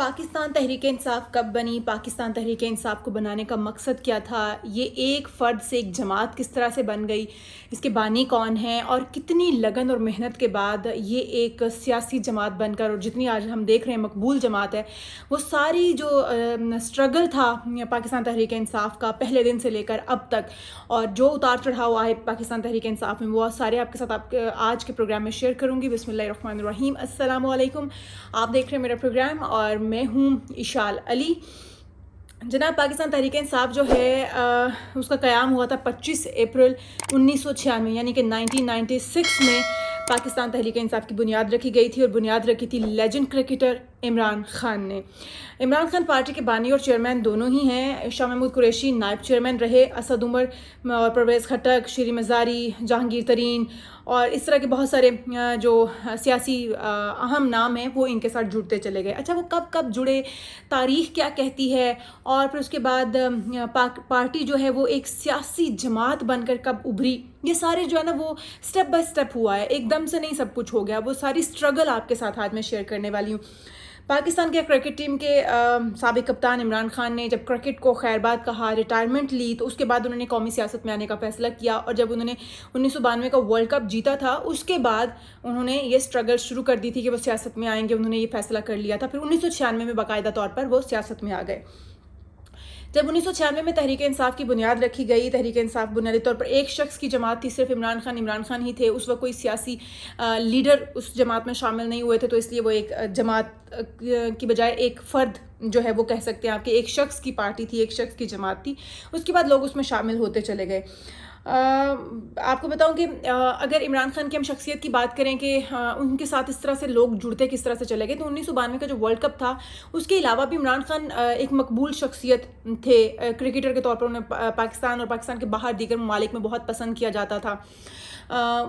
پاکستان تحریک انصاف کب بنی، پاکستان تحریک انصاف کو بنانے کا مقصد کیا تھا، یہ ایک فرد سے ایک جماعت کس طرح سے بن گئی، اس کے بانی کون ہیں اور کتنی لگن اور محنت کے بعد یہ ایک سیاسی جماعت بن کر، اور جتنی آج ہم دیکھ رہے ہیں مقبول جماعت ہے، وہ ساری جو سٹرگل تھا پاکستان تحریک انصاف کا پہلے دن سے لے کر اب تک، اور جو اتار چڑھاؤ آئے پاکستان تحریک انصاف میں، وہ سارے آپ کے ساتھ آج کے پروگرام میں شیئر کروں گی۔ بسم اللہ الرحمن الرحیم۔ السلام علیکم، آپ دیکھ رہے ہیں میرا پروگرام اور میں ہوں اشال علی۔ جناب، پاکستان تحریک انصاف جو ہے اس کا قیام ہوا تھا 25 اپریل 1996 یعنی کہ 1996 میں پاکستان تحریک انصاف کی بنیاد رکھی گئی تھی، اور بنیاد رکھی تھی لیجنڈ کرکٹر عمران خان نے۔ عمران خان پارٹی کے بانی اور چیئرمین دونوں ہی ہیں۔ شاہ محمود قریشی نائب چیئرمین رہے، اسد عمر اور پرویز خٹک، شیریں مزاری، جہانگیر ترین اور اس طرح کے بہت سارے جو سیاسی اہم نام ہیں وہ ان کے ساتھ جڑتے چلے گئے۔ اچھا، وہ کب جڑے، تاریخ کیا کہتی ہے، اور پھر اس کے بعد پارٹی جو ہے وہ ایک سیاسی جماعت بن کر کب ابھری، یہ سارے جو ہے نا وہ سٹیپ بائی سٹیپ ہوا ہے، ایک دم سے نہیں سب کچھ ہو گیا۔ وہ ساری سٹرگل آپ کے ساتھ آج میں شیئر کرنے والی ہوں۔ پاکستان کے کرکٹ ٹیم کے سابق کپتان عمران خان نے جب کرکٹ کو خیر بات کہا، ریٹائرمنٹ لی، تو اس کے بعد انہوں نے قومی سیاست میں آنے کا فیصلہ کیا، اور جب انہوں نے 1992 کا ورلڈ کپ جیتا تھا، اس کے بعد انہوں نے یہ سٹرگل شروع کر دی تھی کہ وہ سیاست میں آئیں گے، انہوں نے یہ فیصلہ کر لیا تھا۔ پھر 1996 میں باقاعدہ طور پر وہ سیاست میں آ گئے۔ جب 1996 میں تحریک انصاف کی بنیاد رکھی گئی، تحریک انصاف بنیادی طور پر ایک شخص کی جماعت تھی، صرف عمران خان ہی تھے۔ اس وقت کوئی سیاسی لیڈر اس جماعت میں شامل نہیں ہوئے تھے، تو اس لیے وہ ایک جماعت کی بجائے ایک فرد جو ہے وہ کہہ سکتے ہیں آپ کہ ایک شخص کی پارٹی تھی، ایک شخص کی جماعت تھی۔ اس کے بعد لوگ اس میں شامل ہوتے چلے گئے۔ آپ کو بتاؤں کہ اگر عمران خان کی ہم شخصیت کی بات کریں کہ ان کے ساتھ اس طرح سے لوگ جڑتے کس طرح سے چلے گئے، تو 1992 کا جو ورلڈ کپ تھا اس کے علاوہ بھی عمران خان ایک مقبول شخصیت تھے کرکٹر کے طور پر۔ انہیں پاکستان اور پاکستان کے باہر دیگر ممالک میں بہت پسند کیا جاتا تھا،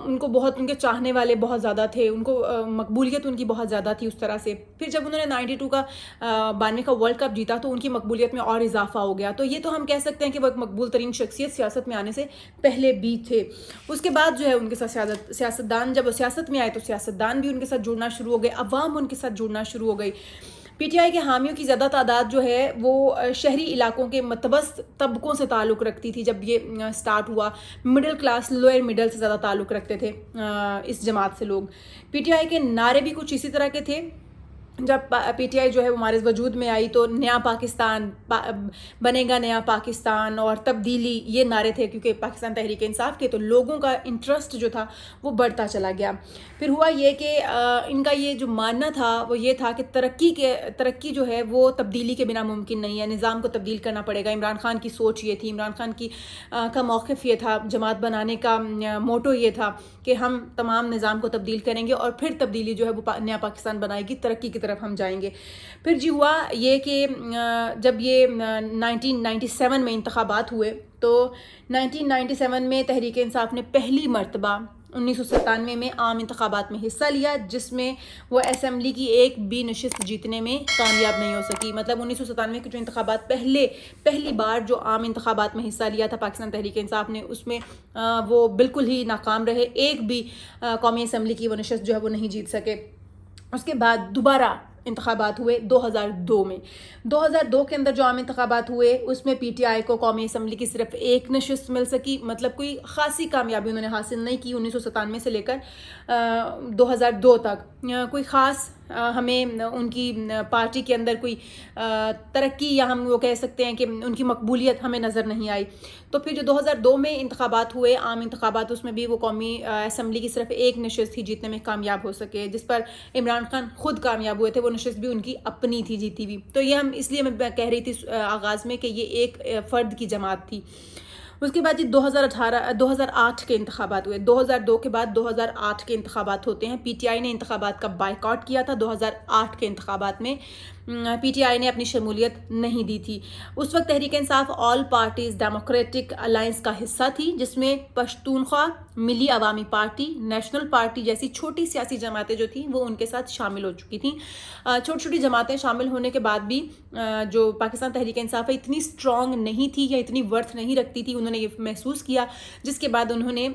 ان کو بہت، ان کے چاہنے والے بہت زیادہ تھے، ان کو مقبولیت ان کی بہت زیادہ تھی اس طرح سے۔ پھر جب انہوں نے 92 کا 92 کا ورلڈ کپ جیتا تو ان کی مقبولیت میں اور اضافہ ہو گیا۔ تو یہ تو ہم کہہ سکتے ہیں کہ وہ ایک مقبول ترین شخصیت سیاست میں آنے سے پہلے بھی تھے۔ اس کے بعد جو ہے ان کے ساتھ سیاستدان، جب وہ سیاست میں آئے تو سیاستدان بھی ان کے ساتھ جڑنا شروع ہو گئے، عوام ان کے ساتھ جڑنا شروع ہو گئی۔ پی ٹی آئی کے حامیوں کی زیادہ تعداد جو ہے وہ شہری علاقوں کے متوسط طبقوں سے تعلق رکھتی تھی۔ جب یہ سٹارٹ ہوا، مڈل کلاس، لوئر مڈل سے زیادہ تعلق رکھتے تھے اس جماعت سے لوگ۔ پی ٹی آئی کے نعرے بھی کچھ اسی طرح کے تھے۔ جب پی ٹی آئی جو ہے وہ ہمارے وجود میں آئی تو نیا پاکستان بنے گا، نیا پاکستان اور تبدیلی، یہ نعرے تھے، کیونکہ پاکستان تحریک انصاف کے، تو لوگوں کا انٹرسٹ جو تھا وہ بڑھتا چلا گیا۔ پھر ہوا یہ کہ ان کا یہ جو ماننا تھا وہ یہ تھا کہ ترقی جو ہے وہ تبدیلی کے بنا ممکن نہیں ہے، نظام کو تبدیل کرنا پڑے گا۔ عمران خان کی سوچ یہ تھی، عمران خان کا موقف یہ تھا، جماعت بنانے کا موٹو یہ تھا کہ ہم تمام نظام کو تبدیل کریں گے اور پھر تبدیلی جو ہے وہ نیا پاکستان بنائے گی، ترقی کی طرف ہم جائیں گے۔ پھر جی ہوا یہ کہ جب یہ 1997 میں انتخابات ہوئے تو 1997 میں تحریک انصاف نے پہلی مرتبہ 1997 میں عام انتخابات میں حصہ لیا، جس میں وہ اسمبلی کی ایک بھی نشست جیتنے میں کامیاب نہیں ہو سکی۔ مطلب 1997 کے جو انتخابات پہلی بار جو عام انتخابات میں حصہ لیا تھا پاکستان تحریک انصاف نے، اس میں وہ بالکل ہی ناکام رہے، ایک بھی قومی اسمبلی کی وہ نشست جو ہے وہ نہیں جیت سکے۔ اس کے بعد دوبارہ انتخابات ہوئے 2002 میں۔ 2002 کے اندر جو عام انتخابات ہوئے اس میں پی ٹی آئی کو قومی اسمبلی کی صرف ایک نشست مل سکی، مطلب کوئی خاصی کامیابی انہوں نے حاصل نہیں کی۔ 1997 سے لے کر 2002 تک کوئی خاص ہمیں ان کی پارٹی کے اندر کوئی ترقی، یا ہم وہ کہہ سکتے ہیں کہ ان کی مقبولیت ہمیں نظر نہیں آئی۔ تو پھر جو 2002 میں انتخابات ہوئے عام انتخابات، اس میں بھی وہ قومی اسمبلی کی صرف ایک نشست ہی جیتنے میں کامیاب ہو سکے، جس پر عمران خان خود کامیاب ہوئے تھے، وہ نشست بھی ان کی اپنی تھی جیتی ہوئی۔ تو یہ اس لیے میں کہہ رہی تھی آغاز میں کہ یہ ایک فرد کی جماعت تھی۔ اس کے بعد 2008 کے انتخابات ہوئے۔ 2002 کے بعد 2008 کے انتخابات ہوتے ہیں۔ پی ٹی آئی نے انتخابات کا بائیکاٹ کیا تھا۔ 2008 کے انتخابات میں پی ٹی آئی نے اپنی شمولیت نہیں دی تھی۔ اس وقت Tehreek Insaf all parties democratic alliance کا حصہ تھی، جس میں پشتونخوا، ملی عوامی پارٹی، نیشنل پارٹی جیسی چھوٹی سیاسی جماعتیں جو تھیں وہ ان کے ساتھ شامل ہو چکی تھیں۔ چھوٹی جماعتیں شامل ہونے کے بعد بھی جو پاکستان تحریک انصاف ہے اتنی اسٹرانگ نہیں تھی یا اتنی ورتھ نہیں رکھتی تھی، انہوں نے یہ محسوس کیا، جس کے بعد انہوں نے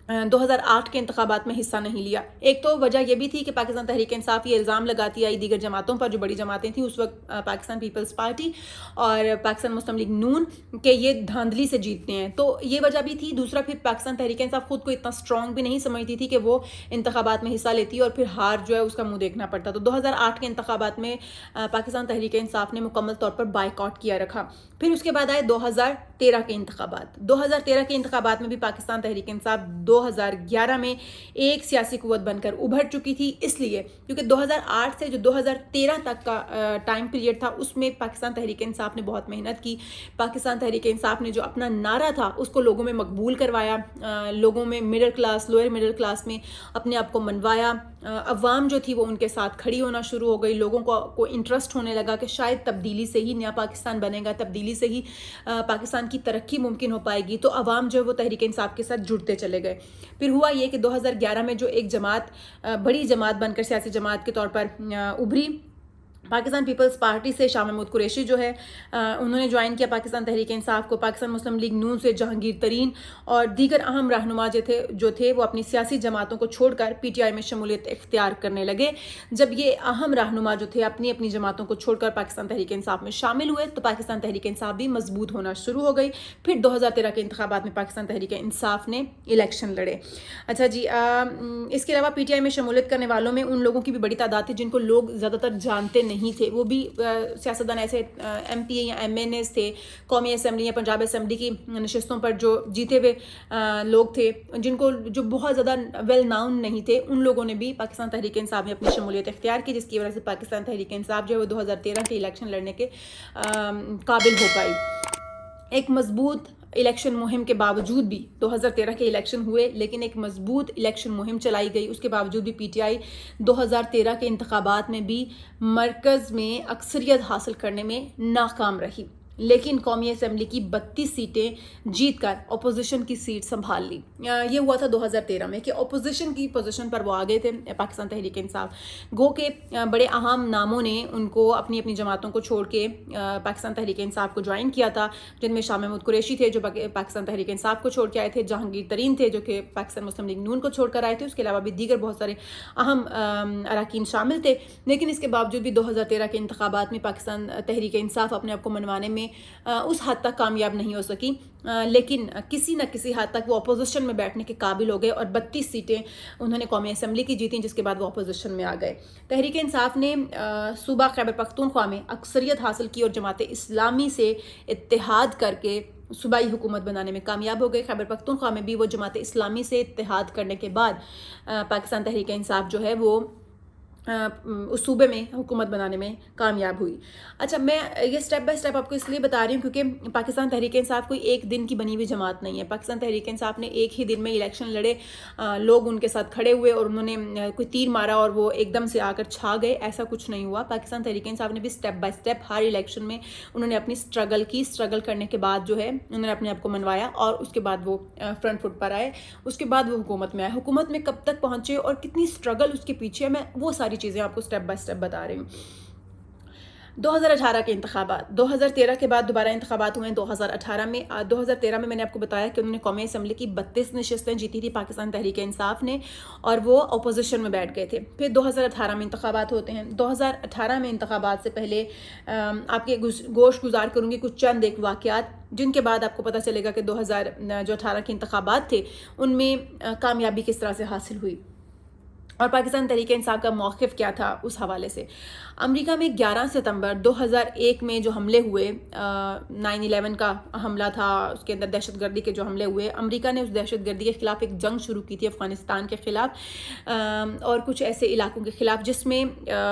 2008 کے انتخابات میں حصہ نہیں لیا۔ ایک تو وجہ یہ بھی تھی کہ پاکستان تحریک انصاف یہ الزام لگاتی آئی دیگر جماعتوں پر جو بڑی جماعتیں تھیں اس وقت، پاکستان پیپلز پارٹی اور پاکستان مسلم لیگ نون، کہ یہ دھاندلی سے جیتتے ہیں، تو یہ وجہ بھی تھی۔ دوسرا پھر پاکستان تحریک انصاف خود کو اتنا اسٹرانگ بھی نہیں سمجھتی تھی کہ وہ انتخابات میں حصہ لیتی اور پھر ہار جو ہے اس کا منہ دیکھنا پڑتا۔ تو 2008 کے انتخابات میں پاکستان تحریک انصاف نے مکمل طور پر بائیکاٹ کیا رکھا۔ پھر اس کے بعد آئے 2013 کے انتخابات۔ 2013 کے انتخابات میں بھی پاکستان تحریک انصاف 2011 میں ایک سیاسی قوت بن کر ابھر چکی تھی، اس لیے کیونکہ 2008 سے جو 2013 تک کا ٹائم پیریڈ تھا اس میں پاکستان تحریک انصاف نے بہت محنت کی۔ پاکستان تحریک انصاف نے جو اپنا نعرہ تھا اس کو لوگوں میں مقبول کروایا، لوگوں میں middle class, lower middle class میں اپنے آپ کو منوایا، عوام جو تھی وہ ان کے ساتھ کھڑی ہونا شروع ہو گئی، لوگوں کو انٹرسٹ ہونے لگا کہ شاید تبدیلی سے ہی نیا پاکستان بنے گا، تبدیلی سے ہی پاکستان کی ترقی ممکن ہو پائے گی، تو عوام جو ہے وہ تحریک انصاف کے ساتھ جڑتے چلے گئے۔ پھر ہوا یہ کہ 2011 میں جو ایک جماعت بڑی جماعت بن کر سیاسی جماعت کے طور پر ابھری، پاکستان پیپلز پارٹی سے شاہ محمود قریشی جو ہے انہوں نے جوائن کیا پاکستان تحریک انصاف کو۔ پاکستان مسلم لیگ نون سے جہانگیر ترین اور دیگر اہم رہنما جو تھے وہ اپنی سیاسی جماعتوں کو چھوڑ کر پی ٹی آئی میں شمولیت اختیار کرنے لگے۔ جب یہ اہم رہنما جو تھے اپنی جماعتوں کو چھوڑ کر پاکستان تحریک انصاف میں شامل ہوئے تو پاکستان تحریک انصاف بھی مضبوط ہونا شروع ہو گئی۔ پھر 2013 کے انتخابات میں پاکستان تحریک انصاف نے الیکشن لڑے۔ اچھا جی، اس کے علاوہ پی ٹی آئی میں شمولیت کرنے والوں میں ان لوگوں کی بھی بڑی تعداد تھی جن کو لوگ زیادہ تر جانتے نہیں تھے، وہ بھی سیاستدان ایسے ایم پی یا ایم این ایز تھے، قومی اسمبلی یا پنجاب اسمبلی کی نشستوں پر جو جیتے ہوئے لوگ تھے، جن کو جو بہت زیادہ ویل ناؤن نہیں تھے، ان لوگوں نے بھی پاکستان تحریک انصاف میں اپنی شمولیت اختیار کی، جس کی وجہ سے پاکستان تحریک انصاف جو ہے وہ 2013 کے الیکشن لڑنے کے قابل ہو پائی۔ ایک مضبوط الیکشن مہم کے باوجود بھی 2013 کے الیکشن ہوئے، لیکن ایک مضبوط الیکشن مہم چلائی گئی، اس کے باوجود بھی پی ٹی آئی 2013 کے انتخابات میں بھی مرکز میں اکثریت حاصل کرنے میں ناکام رہی، لیکن قومی اسمبلی کی 32 سیٹیں جیت کر اپوزیشن کی سیٹ سنبھال لی۔ یہ ہوا تھا 2013 میں کہ اپوزیشن کی پوزیشن پر وہ آگئے تھے پاکستان تحریک انصاف، گو کہ بڑے اہم ناموں نے ان کو اپنی جماعتوں کو چھوڑ کے پاکستان تحریک انصاف کو جوائن کیا تھا، جن میں شاہ محمود قریشی تھے جو پاکستان تحریک انصاف کو چھوڑ کے آئے تھے، جہانگیر ترین تھے جو کہ پاکستان مسلم لیگ نون کو چھوڑ کر آئے تھے، اس کے علاوہ بھی دیگر بہت سارے اہم اراکین شامل تھے۔ لیکن اس کے باوجود بھی 2013 کے انتخابات میں پاکستان تحریک انصاف اپنے آپ کو منوانے میں اس حد تک کامیاب نہیں ہو سکی، لیکن کسی نہ کسی حد تک وہ اپوزیشن میں بیٹھنے کے قابل ہو گئے اور 32 سیٹیں انہوں نے قومی اسمبلی کی جیتیں، جس کے بعد وہ اپوزیشن میں آ گئے۔ تحریک انصاف نے صوبہ خیبر پختونخوا میں اکثریت حاصل کی اور جماعت اسلامی سے اتحاد کر کے صوبائی حکومت بنانے میں کامیاب ہو گئے۔ خیبر پختونخوا میں بھی وہ جماعت اسلامی سے اتحاد کرنے کے بعد پاکستان تحریک انصاف جو ہے وہ اس صوبے میں حکومت بنانے میں کامیاب ہوئی۔ اچھا، میں یہ سٹیپ بائی سٹیپ آپ کو اس لیے بتا رہی ہوں کیونکہ پاکستان تحریک انصاف کوئی ایک دن کی بنی ہوئی جماعت نہیں ہے۔ پاکستان تحریک انصاف نے ایک ہی دن میں الیکشن لڑے، لوگ ان کے ساتھ کھڑے ہوئے اور انہوں نے کوئی تیر مارا اور وہ ایک دم سے آ کر چھا گئے، ایسا کچھ نہیں ہوا۔ پاکستان تحریک انصاف نے بھی step by step Hare election میں انہوں نے اپنی سٹرگل کی، سٹرگل کرنے کے بعد جو ہے انہوں نے اپنے آپ کو منوایا اور اس کے بعد وہ فرنٹ فٹ پر آئے، اس کے بعد وہ حکومت میں آئے۔ حکومت میں کب تک پہنچے اور کتنی سٹرگل اس کے پیچھے، میں وہ ساری چیزیں آپ کو سٹیپ بائی سٹیپ بتا رہی ہوں۔ 2018 کے انتخابات، 2013 کے بعد دوبارہ انتخابات ہوئے ہیں 2018 میں۔ 2013 میں نے آپ کو بتایا کہ انہوں نے قومی اسمبلی کی 32 نشستیں جیتی تھی پاکستان تحریک انصاف نے اور وہ اپوزیشن میں بیٹھ گئے تھے۔ پھر 2018 میں انتخابات ہوتے ہیں۔ 2018 میں انتخابات سے پہلے آپ کے گوش گزار کروں گی کچھ چند ایک واقعات جن کے بعد آپ کو پتہ چلے گا کہ 2018 کے انتخابات تھے ان میں کامیابی کس طرح سے حاصل ہوئی اور پاکستان تحریک انصاف کا موقف کیا تھا اس حوالے سے۔ امریکہ میں 11 ستمبر 2001 میں جو حملے ہوئے، 9/11 کا حملہ تھا، اس کے اندر دہشت گردی کے جو حملے ہوئے، امریکہ نے اس دہشت گردی کے خلاف ایک جنگ شروع کی تھی افغانستان کے خلاف اور کچھ ایسے علاقوں کے خلاف، جس میں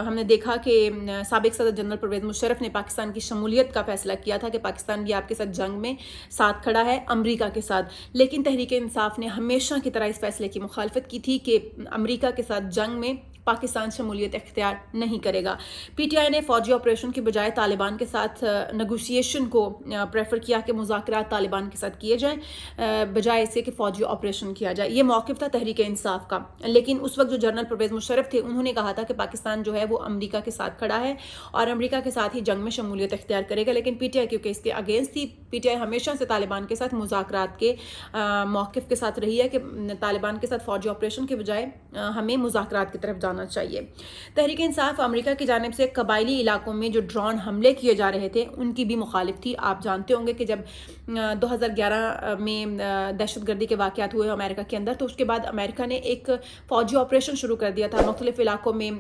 ہم نے دیکھا کہ سابق صدر جنرل پرویز مشرف نے پاکستان کی شمولیت کا فیصلہ کیا تھا کہ پاکستان بھی آپ کے ساتھ جنگ میں ساتھ کھڑا ہے امریکہ کے ساتھ، لیکن تحریک انصاف نے ہمیشہ کی طرح اس فیصلے کی مخالفت کی تھی کہ امریکہ کے ساتھ جنگ میں پاکستان شمولیت اختیار نہیں کرے گا۔ پی ٹی آئی نے فوجی آپریشن کے بجائے طالبان کے ساتھ نیگوشیشن کو پریفر کیا کہ مذاکرات طالبان کے ساتھ کیے جائیں بجائے اسے کہ فوجی آپریشن کیا جائے۔ یہ موقف تھا تحریک انصاف کا، لیکن اس وقت جو جنرل پرویز مشرف تھے انہوں نے کہا تھا کہ پاکستان جو ہے وہ امریکہ کے ساتھ کھڑا ہے اور امریکہ کے ساتھ ہی جنگ میں شمولیت اختیار کرے گا، لیکن پی ٹی آئی کیونکہ اس کے اگینسٹ تھی، پی ٹی آئی ہمیشہ سے طالبان کے ساتھ مذاکرات کے موقف کے ساتھ رہی ہے کہ طالبان کے ساتھ فوجی آپریشن کے بجائے ہمیں مذاکرات کی طرف جانا چاہیے. تحریک انصاف امریکہ کی جانب سے قبائلی علاقوں میں جو ڈرون حملے کیے جا رہے تھے ان کی بھی مخالف تھی. آپ جانتے ہوں گے کہ جب 2011 میں دہشت گردی کے واقعات ہوئے امریکہ کے اندر تو اس کے بعد امریکہ نے ایک فوجی آپریشن شروع کر دیا تھا. مختلف علاقوں میں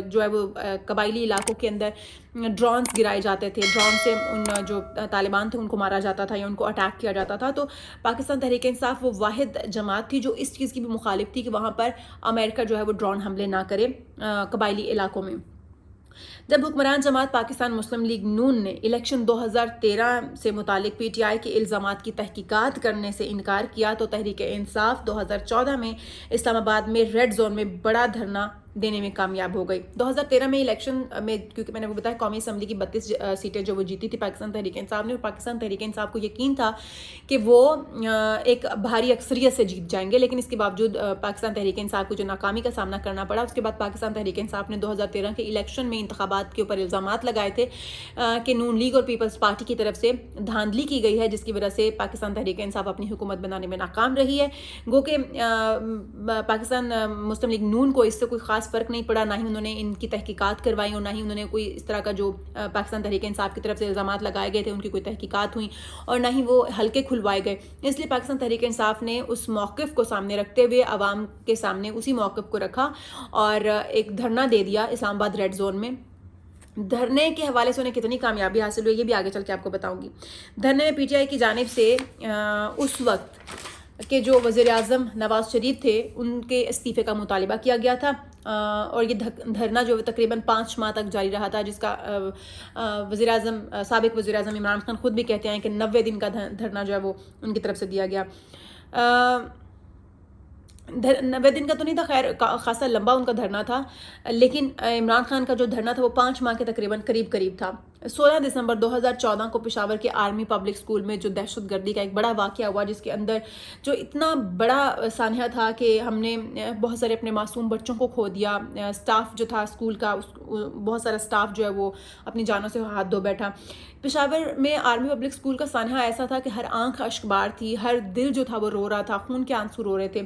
جو ہے وہ قبائلی علاقوں کے اندر ڈرونز گرائے جاتے تھے. ڈرون سے ان جو طالبان تھے ان کو مارا جاتا تھا یا ان کو اٹیک کیا جاتا تھا. تو پاکستان تحریک انصاف وہ واحد جماعت تھی جو اس چیز کی بھی مخالف تھی کہ وہاں پر امریکہ جو ہے وہ ڈرون حملے نہ کرے قبائلی علاقوں میں. جب حکمران جماعت پاکستان مسلم لیگ نون نے الیکشن 2013 سے متعلق پی ٹی آئی کے الزامات کی تحقیقات کرنے سے انکار کیا تو تحریک انصاف 2014 میں اسلام آباد میں ریڈ زون میں بڑا دھرنا دینے میں کامیاب ہو گئی. 2013 میں الیکشن میں کیونکہ میں نے وہ بتایا قومی اسمبلی کی 32 سیٹیں جو وہ جیتی تھی پاکستان تحریک انصاف نے, اور پاکستان تحریک انصاف کو یقین تھا کہ وہ ایک بھاری اکثریت سے جیت جائیں گے. لیکن اس کے باوجود پاکستان تحریک انصاف کو جو ناکامی کا سامنا کرنا پڑا. اس کے بعد پاکستان تحریک انصاف نے 2013 کے الیکشن میں انتخابات کے اوپر الزامات لگائے تھے کہ نون لیگ اور پیپلز پارٹی کی طرف سے دھاندلی کی گئی ہے جس کی وجہ سے پاکستان تحریک انصاف اپنی حکومت بنانے میں ناکام رہی ہے. گو کہ پاکستان مسلم لیگ نون کو اس سے کوئی خاص فرق نہیں پڑا, نہ ہی انہوں نے ان کی تحقیقات کروائی اور نہ ہی انہوں نے کوئی اس طرح کا جو پاکستان تحریک انصاف کی طرف سے الزامات لگائے گئے تھے ان کی کوئی تحقیقات ہوئیں اور نہ ہی وہ حلقے کھلوائے گئے. اس لیے پاکستان تحریک انصاف نے اس موقف کو سامنے رکھتے ہوئے عوام کے سامنے اسی موقف کو رکھا اور ایک دھرنا دے دیا اسلام آباد ریڈ زون میں. دھرنے کے حوالے سے انہیں کتنی کامیابی حاصل ہوئی یہ بھی آگے چل کے آپ کو بتاؤں گی. دھرنے میں پی ٹی آئی کی جانب سے اس وقت کہ جو وزیر اعظم نواز شریف تھے ان کے استعفے کا مطالبہ کیا گیا تھا اور یہ دھرنا جو تقریباً 5 ماہ تک جاری رہا تھا جس کا وزیر اعظم سابق وزیر اعظم عمران خان خود بھی کہتے ہیں کہ 90 دن کا دھرنا جو ہے وہ ان کی طرف سے دیا گیا. 90 دن کا تو نہیں تھا, خیر خاصا لمبا ان کا دھرنا تھا, لیکن عمران خان کا جو دھرنا تھا وہ 5 ماہ کے تقریباً قریب تھا. 16 دسمبر 2014 کو پشاور کے آرمی پبلک اسکول میں جو دہشت گردی کا ایک بڑا واقعہ ہوا جس کے اندر جو اتنا بڑا سانحہ تھا کہ ہم نے بہت سارے اپنے معصوم بچوں کو کھو دیا. سٹاف جو تھا اسکول کا بہت سارا سٹاف جو ہے وہ اپنی جانوں سے ہاتھ دھو بیٹھا. پشاور میں آرمی پبلک اسکول کا سانحہ ایسا تھا کہ ہر آنکھ اشکبار تھی, ہر دل جو تھا وہ رو رہا تھا, خون کے آنسو رو رہے تھے.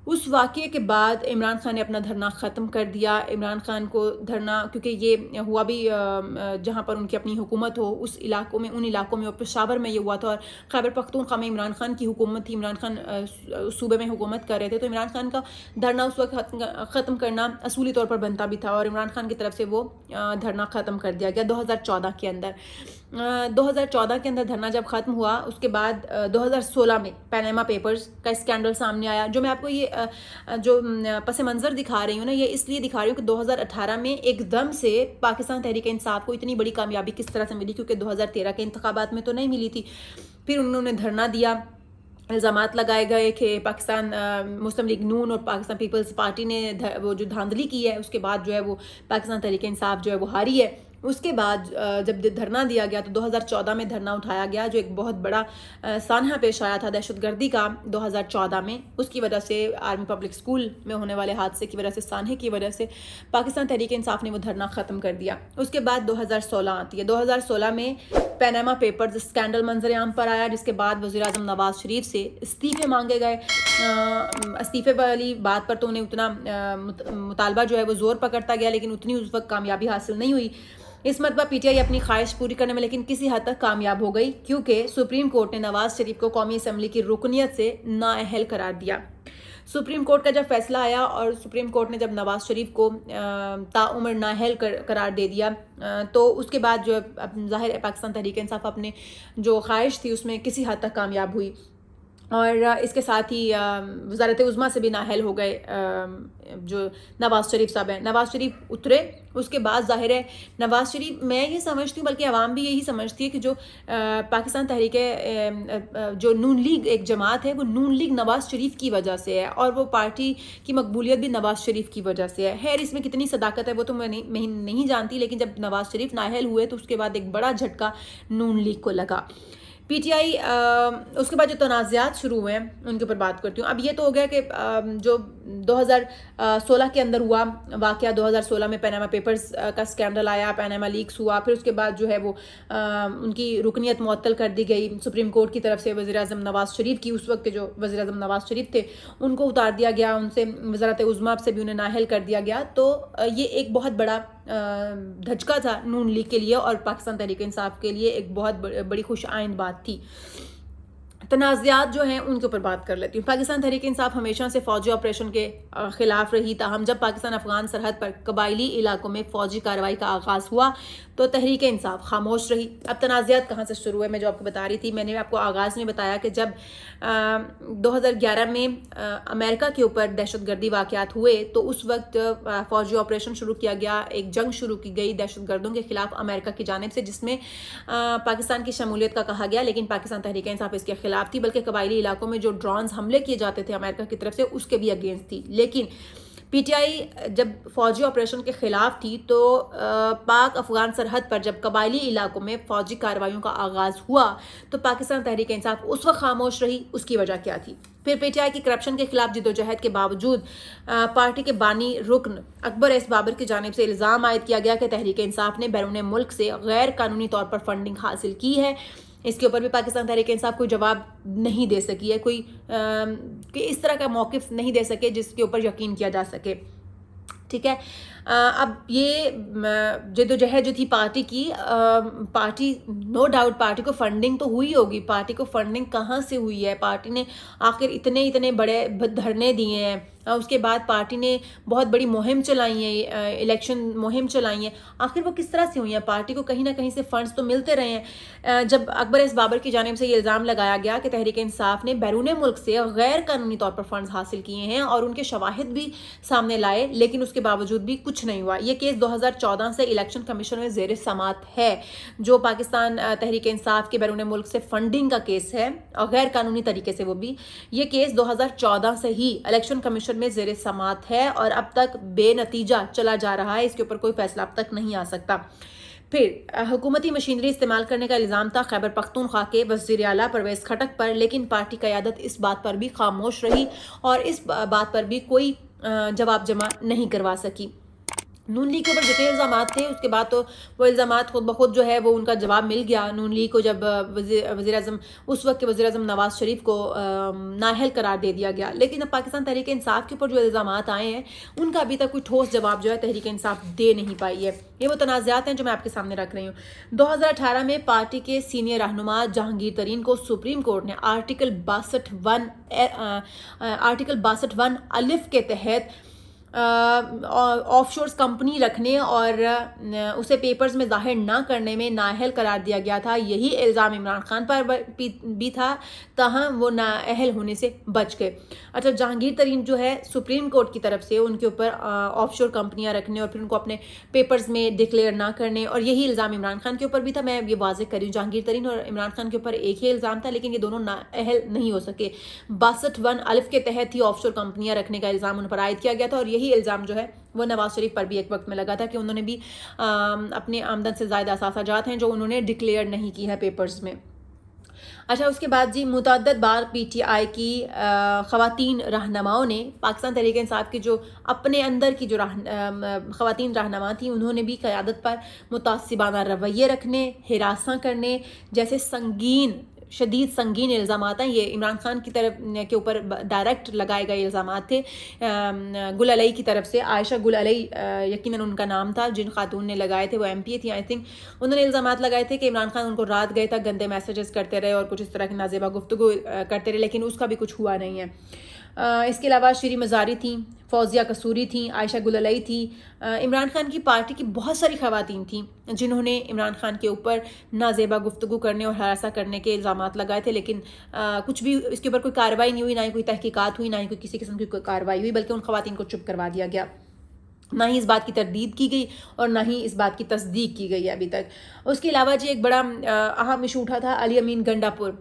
اس واقعے کے بعد عمران خان نے اپنا دھرنا ختم کر دیا. عمران خان کو دھرنا کیونکہ یہ ہوا بھی جہاں پر ان کی اپنی حکومت ہو اس علاقوں میں, ان علاقوں میں, اور پشاور میں یہ ہوا تھا اور خیبر پختونخوا میں عمران خان کی حکومت تھی. عمران خان صوبے میں حکومت کر رہے تھے تو عمران خان کا دھرنا اس وقت ختم کرنا اصولی طور پر بنتا بھی تھا اور عمران خان کی طرف سے وہ دھرنا ختم کر دیا گیا 2014 کے اندر. 2014 کے اندر دھرنا جب ختم ہوا اس کے بعد 2016 میں پیناما پیپرز کا اسکینڈل سامنے آیا. جو میں آپ کو یہ جو پس منظر دکھا رہی ہوں نا یہ اس لیے دکھا رہی ہوں کہ 2018 میں ایک دم سے پاکستان تحریک انصاف کو اتنی بڑی کامیابی کس طرح سے ملی کیونکہ 2013 کے انتخابات میں تو نہیں ملی تھی. پھر انہوں نے دھرنا دیا, الزامات لگائے گئے کہ پاکستان مسلم لیگ نون اور پاکستان پیپلز پارٹی نے وہ جو دھاندلی کی ہے اس کے بعد جو ہے وہ پاکستان تحریک انصاف جو ہے وہ ہاری ہے. اس کے بعد جب دھرنا دیا گیا تو 2014 میں دھرنا اٹھایا گیا جو ایک بہت بڑا سانحہ پیش آیا تھا دہشت گردی کا 2014 میں. اس کی وجہ سے آرمی پبلک اسکول میں ہونے والے حادثے کی وجہ سے, سانحے کی وجہ سے پاکستان تحریک انصاف نے وہ دھرنا ختم کر دیا. اس کے بعد 2016 آتی ہے. 2016 میں پیناما پیپرز اسکینڈل منظر عام پر آیا جس کے بعد وزیر اعظم نواز شریف سے استعفے مانگے گئے. استعفے والی بات پر تو انہیں اتنا مطالبہ جو ہے وہ زور پکڑتا گیا لیکن اتنی اس وقت کامیابی حاصل نہیں ہوئی. اس مرتبہ پی ٹی آئی اپنی خواہش پوری کرنے میں لیکن کسی حد تک کامیاب ہو گئی کیونکہ سپریم کورٹ نے نواز شریف کو قومی اسمبلی کی رکنیت سے نااہل قرار دیا. سپریم کورٹ کا جب فیصلہ آیا اور سپریم کورٹ نے جب نواز شریف کو تاعمر نااہل قرار دے دیا تو اس کے بعد جو ظاہر ہے پاکستان تحریک انصاف اپنے جو خواہش تھی اس میں کسی حد تک کامیاب ہوئی اور اس کے ساتھ ہی وزارت عظمیٰ سے بھی نااہل ہو گئے جو نواز شریف صاحب ہیں. نواز شریف اترے. اس کے بعد ظاہر ہے نواز شریف, میں یہ سمجھتی ہوں بلکہ عوام بھی یہی سمجھتی ہے کہ جو پاکستان تحریک جو نون لیگ ایک جماعت ہے وہ نون لیگ نواز شریف کی وجہ سے ہے اور وہ پارٹی کی مقبولیت بھی نواز شریف کی وجہ سے ہے. خیر اس میں کتنی صداقت ہے وہ تو میں نہیں جانتی لیکن جب نواز شریف نااہل ہوئے تو اس کے بعد ایک بڑا جھٹکا نون لیگ کو لگا. پی ٹی آئی اس کے بعد جو تنازعات شروع ہوئے ہیں ان کے اوپر بات کرتی ہوں. اب یہ تو ہو گیا کہ جو 2016 کے اندر ہوا واقعہ, 2016 میں پیناما پیپرز کا اسکینڈل آیا, پیناما لیکس ہوا, پھر اس کے بعد جو ہے وہ ان کی رکنیت معطل کر دی گئی سپریم کورٹ کی طرف سے. وزیر اعظم نواز شریف کی, اس وقت کے جو وزیر اعظم نواز شریف تھے ان کو اتار دیا گیا, ان سے وزارت عظمیٰ سے بھی انہیں نااہل کر دیا گیا. تو یہ ایک بہت بڑا دھچکا تھا نون لیگ کے لیے اور پاکستان تحریک انصاف کے لیے, ایک بہت بڑی خوش آئند بات تھی. تنازعات جو ہیں ان کے اوپر بات کر لیتی ہوں. پاکستان تحریک انصاف ہمیشہ سے فوجی آپریشن کے خلاف رہی, تاہم جب پاکستان افغان سرحد پر قبائلی علاقوں میں فوجی کارروائی کا آغاز ہوا تو تحریک انصاف خاموش رہی. اب تنازعات کہاں سے شروع ہوئے, میں جو آپ کو بتا رہی تھی, میں نے آپ کو آغاز میں بتایا کہ جب 2011 میں امریکہ کے اوپر دہشت گردی واقعات ہوئے تو اس وقت فوجی آپریشن شروع کیا گیا, ایک جنگ شروع کی گئی دہشت گردوں کے خلاف امریکہ کی جانب سے, جس میں پاکستان کی شمولیت کا کہا گیا, لیکن پاکستان تحریک انصاف اس کے خلاف تھی, بلکہ قبائلی علاقوں میں جو ڈرونز حملے کیے جاتے تھے امریکہ کی طرف سے اس کے بھی اگینسٹ تھی. لیکن پی ٹی آئی جب فوجی آپریشن کے خلاف تھی تو پاک افغان سرحد پر جب قبائلی علاقوں میں فوجی کارروائیوں کا آغاز ہوا تو پاکستان تحریک انصاف اس وقت خاموش رہی. اس کی وجہ کیا تھی؟ پھر پی ٹی آئی کی کرپشن کے خلاف جدوجہد کے باوجود پارٹی کے بانی رکن اکبر ایس بابر کی جانب سے الزام عائد کیا گیا کہ تحریک انصاف نے بیرون ملک سے غیر قانونی طور پر فنڈنگ حاصل کی ہے. اس کے اوپر بھی پاکستان تحریک انصاف کوئی جواب نہیں دے سکی ہے, کوئی کہ اس طرح کا موقف نہیں دے سکے جس کے اوپر یقین کیا جا سکے. ٹھیک ہے, اب یہ جدوجہد جو تھی پارٹی کی, پارٹی نو ڈاؤٹ پارٹی کو فنڈنگ تو ہوئی ہوگی, پارٹی کو فنڈنگ کہاں سے ہوئی ہے؟ پارٹی نے آخر اتنے بڑے دھرنے دیے ہیں, اس کے بعد پارٹی نے بہت بڑی مہم چلائی ہیں, الیکشن مہم چلائی ہیں, آخر وہ کس طرح سے ہوئی ہیں؟ پارٹی کو کہیں نہ کہیں سے فنڈز تو ملتے رہے ہیں. جب اکبر ایس بابر کی جانب سے یہ الزام لگایا گیا کہ تحریک انصاف نے بیرون ملک سے غیر قانونی طور پر فنڈز حاصل کیے ہیں اور ان کے شواہد بھی سامنے لائے, لیکن اس کے باوجود بھی کچھ نہیں ہوا. یہ کیس 2014 سے الیکشن کمیشن میں زیر سماعت ہے, جو پاکستان تحریک انصاف کے بیرون ملک سے فنڈنگ کا کیس ہے اور غیر قانونی طریقے سے, وہ بھی یہ کیس 2014 سے ہی الیکشن کمیشن میں زیر سماعت ہے اور اب تک بے نتیجہ چلا جا رہا ہے. اس کے اوپر کوئی فیصلہ اب تک نہیں آ سکتا. پھر حکومتی مشینری استعمال کرنے کا الزام تھا خیبر پختونخوا کے وزیر اعلیٰ پرویز خٹک پر, لیکن پارٹی قیادت اس بات پر بھی خاموش رہی اور اس بات پر بھی کوئی جواب جمع نہیں کروا سکی. نون لیگ کے اوپر جتنے الزامات تھے اس کے بعد تو وہ الزامات خود بخود جو ہے وہ ان کا جواب مل گیا. نون لیگ کو جب وزیر اعظم اس وقت کے وزیر اعظم نواز شریف کو نااہل قرار دے دیا گیا, لیکن اب پاکستان تحریک انصاف کے اوپر جو الزامات آئے ہیں ان کا ابھی تک کوئی ٹھوس جواب جو ہے تحریک انصاف دے نہیں پائی ہے. یہ وہ تنازعات ہیں جو میں آپ کے سامنے رکھ رہی ہوں. 2018 میں پارٹی کے سینئر رہنما جہانگیر ترین کو سپریم کورٹ نے آرٹیکل 62(1) الف کے تحت آف شورز کمپنی رکھنے اور اسے پیپرز میں ظاہر نہ کرنے میں نااہل قرار دیا گیا تھا. یہی الزام عمران خان پر بھی تھا, تاہم وہ نااہل ہونے سے بچ گئے. اچھا, جہانگیر ترین جو ہے سپریم کورٹ کی طرف سے ان کے اوپر آف شور کمپنیاں رکھنے اور پھر ان کو اپنے پیپرز میں ڈکلیئر نہ کرنے, اور یہی الزام عمران خان کے اوپر بھی تھا. میں یہ واضح کر رہی ہوں, جہانگیر ترین اور عمران خان کے اوپر ایک ہی الزام تھا, لیکن یہ دونوں نااہل نہیں ہو سکے. 62(1) الف کے تحت ہی آف شور کمپنیاں رکھنے کا الزام ان پر عائد کیا گیا تھا, اور یہی الزام جو ہے وہ نواز شریف پر بھی ایک وقت میں لگا تھا کہ انہوں نے بھی اپنے آمدن سے زائد اثاثہ جات ہیں جو انہوں نے ڈکلیئر نہیں کی ہے پیپرز میں. اچھا, اس کے بعد جی متعدد بار پی ٹی آئی کی خواتین رہنماؤں نے پاکستان تحریک انصاف کی جو اپنے اندر کی جو خواتین رہنما تھیں انہوں نے بھی قیادت پر متعصبانہ رویے رکھنے, ہراساں کرنے جیسے شدید سنگین الزامات ہیں. یہ عمران خان کی طرف کے اوپر ڈائریکٹ لگائے گئے الزامات تھے. گل علی کی طرف سے, عائشہ گل علی یقیناً ان کا نام تھا, جن خاتون نے لگائے تھے, وہ ایم پی اے تھی آئی تھنک. انہوں نے الزامات لگائے تھے کہ عمران خان ان کو رات گئے تک گندے میسیجز کرتے رہے اور کچھ اس طرح کی نازیبا گفتگو کرتے رہے, لیکن اس کا بھی کچھ ہوا نہیں ہے. اس کے علاوہ شری مزاری تھیں, فوزیہ قصوری تھیں, عائشہ گل علی تھی. عمران خان کی پارٹی کی بہت ساری خواتین تھیں جنہوں نے عمران خان کے اوپر نازیبا گفتگو کرنے اور ہراساں کرنے کے الزامات لگائے تھے, لیکن کچھ بھی اس کے اوپر کوئی کارروائی نہیں ہوئی, نہ ہی کوئی تحقیقات ہوئی, نہ ہی کوئی کسی قسم کی کوئی کارروائی ہوئی, بلکہ ان خواتین کو چپ کروا دیا گیا. نہ ہی اس بات کی تردید کی گئی اور نہ ہی اس بات کی تصدیق کی گئی ابھی تک. اس کے علاوہ جی ایک بڑا اہم ایشو اٹھا تھا علی امین گنڈا پور,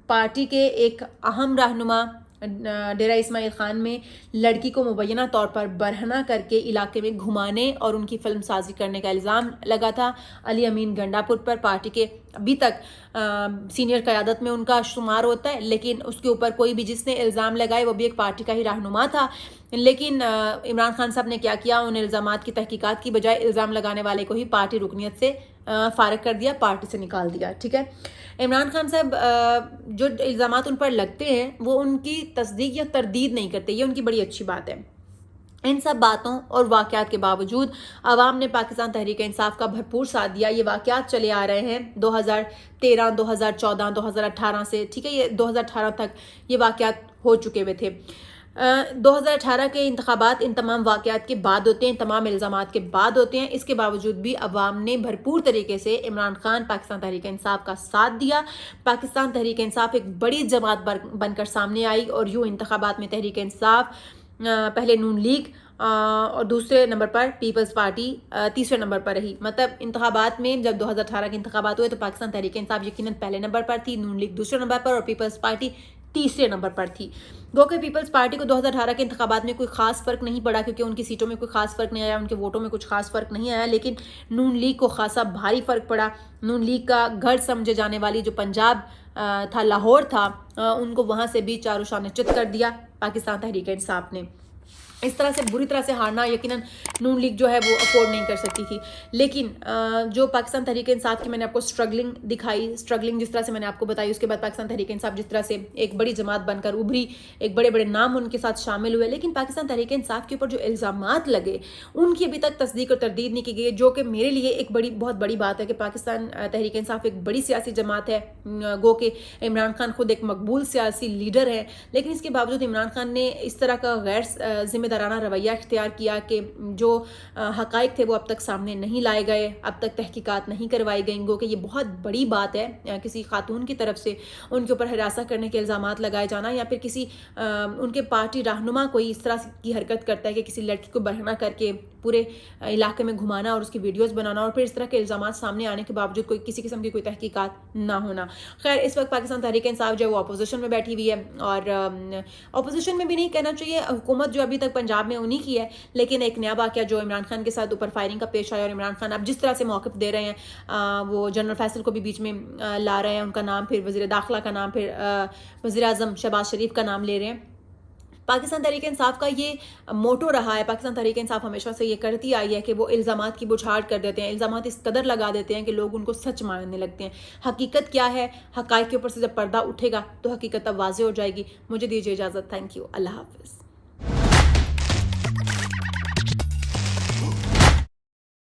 پارٹی کے ایک اہم رہنما ڈیرہ اسماعیل خان میں لڑکی کو مبینہ طور پر برہنہ کر کے علاقے میں گھمانے اور ان کی فلم سازی کرنے کا الزام لگا تھا۔ علی امین گنڈا پور پر پارٹی کے ابھی تک سینئر قیادت میں ان کا شمار ہوتا ہے، لیکن اس کے اوپر کوئی بھی جس نے الزام لگائے وہ بھی ایک پارٹی کا ہی رہنما تھا۔ لیکن عمران خان صاحب نے کیا کیا، ان الزامات کی تحقیقات کی بجائے الزام لگانے والے کو ہی پارٹی رکنیت سے فارغ کر دیا، پارٹی سے نکال دیا، ٹھیک ہے۔ عمران خان صاحب جو الزامات ان پر لگتے ہیں وہ ان کی تصدیق یا تردید نہیں کرتے، یہ ان کی بڑی اچھی بات ہے۔ ان سب باتوں اور واقعات کے باوجود عوام نے پاکستان تحریک انصاف کا بھرپور ساتھ دیا۔ یہ واقعات چلے آ رہے ہیں 2013، 2014، 2018 سے، ٹھیک ہے، یہ 2018 تک یہ واقعات ہو چکے ہوئے تھے۔ 2018 کے انتخابات ان تمام واقعات کے بعد ہوتے ہیں، تمام الزامات کے بعد ہوتے ہیں۔ اس کے باوجود بھی عوام نے بھرپور طریقے سے عمران خان، پاکستان تحریک انصاف کا ساتھ دیا۔ پاکستان تحریک انصاف ایک بڑی جماعت بن کر سامنے آئی، اور یوں انتخابات میں تحریک انصاف پہلے نون لیگ اور دوسرے نمبر پر پیپلز پارٹی تیسرے نمبر پر رہی۔ مطلب انتخابات میں جب 2018 کے انتخابات ہوئے تو پاکستان تحریک انصاف یقیناً پہلے نمبر پر تھی، نون لیگ دوسرے نمبر پر اور پیپلز پارٹی تیسرے نمبر پر تھی۔ گو کہ پیپلز پارٹی کو 2018 کے انتخابات میں کوئی خاص فرق نہیں پڑا، کیونکہ ان کی سیٹوں میں کوئی خاص فرق نہیں آیا، ان کے ووٹوں میں کچھ خاص فرق نہیں آیا، لیکن نون لیگ کو خاصا بھاری فرق پڑا۔ نون لیگ کا گھر سمجھے جانے والی جو پنجاب تھا، لاہور تھا، ان کو وہاں سے بھی چاروں شانے چت کر دیا پاکستان تحریک انصاف نے۔ اس طرح سے بری طرح سے ہارنا یقیناً نون لیگ جو ہے وہ افورڈ نہیں کر سکتی تھی۔ لیکن جو پاکستان تحریک انصاف کی میں نے آپ کو اسٹرگلنگ دکھائی، اسٹرگلنگ جس طرح سے میں نے آپ کو بتائی، اس کے بعد پاکستان تحریک انصاف جس طرح سے ایک بڑی جماعت بن کر ابھری، ایک بڑے بڑے نام ان کے ساتھ شامل ہوئے، لیکن پاکستان تحریک انصاف کے اوپر جو الزامات لگے ان کی ابھی تک تصدیق اور تردید نہیں کی گئی، جو کہ میرے لیے ایک بہت بڑی بات ہے کہ پاکستان تحریک انصاف ایک بڑی سیاسی جماعت ہے۔ گو کہ عمران خان خود ایک مقبول سیاسی لیڈر ہے، لیکن اس کے باوجود عمران خان نے اس طرح کا غیر ذمہ دارانہ رویہ اختیار کیا کہ جو حقائق تھے وہ اب تک سامنے نہیں لائے گئے، اب تک تحقیقات نہیں کروائی گئیں۔ گو کہ یہ بہت بڑی بات ہے کسی خاتون کی طرف سے ان کے اوپر ہراساں کرنے کے الزامات لگائے جانا، یا پھر کسی ان کے پارٹی رہنما کوئی اس طرح کی حرکت کرتا ہے کہ کسی لڑکی کو برہنہ کر کے پورے علاقے میں گھمانا اور اس کی ویڈیوز بنانا، اور پھر اس طرح کے الزامات سامنے آنے کے باوجود کوئی کسی قسم کی کوئی تحقیقات نہ ہونا۔ خیر، اس وقت پاکستان تحریک انصاف جو ہے وہ اپوزیشن میں بیٹھی ہوئی ہے، اور اپوزیشن میں بھی نہیں کہنا چاہیے، حکومت جو ابھی تک پنجاب میں انہی کی ہے، لیکن ایک نیا واقعہ جو عمران خان کے ساتھ اوپر فائرنگ کا پیش آیا، اور عمران خان اب جس طرح سے موقف دے رہے ہیں، وہ جنرل فیصل کو بھی بیچ میں لا رہے ہیں، ان کا نام پھر وزیر داخلہ کا نام، پھر وزیر اعظم شہباز شریف کا نام لے رہے ہیں۔ پاکستان تحریک انصاف کا یہ موٹو رہا ہے، پاکستان تحریک انصاف ہمیشہ سے یہ کرتی آئی ہے کہ وہ الزامات کی بچھاڑ کر دیتے ہیں، الزامات اس قدر لگا دیتے ہیں کہ لوگ ان کو سچ ماننے لگتے ہیں۔ حقیقت کیا ہے، حقائق کے اوپر سے جب پردہ اٹھے گا تو حقیقت اب واضح ہو جائے گی۔ مجھے دیجیے اجازت، تھینک یو، اللہ حافظ۔